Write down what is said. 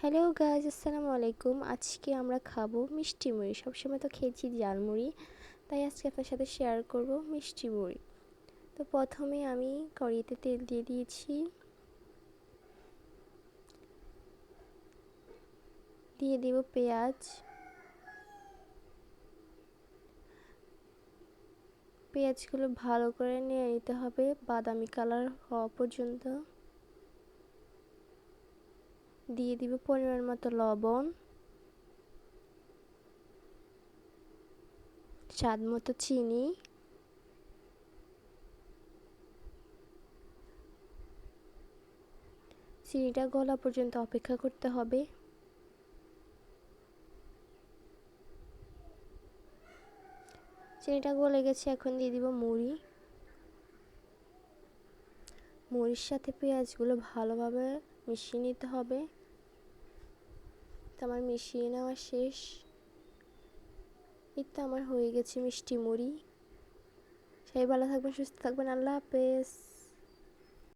Hello guys, আসসালামু আলাইকুম। আজকে আমরা খাবো মিষ্টি মুড়ি। সবসময় তো খেয়েছি ঝালমুড়ি, তাই আজকে আপনার সাথে শেয়ার করব মিষ্টি মুড়ি। তো প্রথমে আমি কড়াইতে তেল দিয়ে দিয়েছি, দিয়ে দিব পেঁয়াজ। পেঁয়াজগুলো ভালো করে নিয়ে নিতে হবে বাদামি কালার হওয়া পর্যন্ত। দিয়ে দিব পরিমাণ মতো লবণ, স্বাদ মতো চিনি, চিনিটা গলা পর্যন্ত অপেক্ষা করতে হবে। চিনিটা গলে গেছে, এখন দিয়ে দিব মুড়ি। মুড়ির সাথে পেঁয়াজগুলো ভালোভাবে মিশিয়ে নিতে হবে। তো আমার মিশিয়ে নেওয়া শেষ। এই তো আমার হয়ে গেছে মিষ্টি মুড়ি। সবাই ভালো থাকবেন, সুস্থ থাকবেন। আল্লাহ হাফেজ।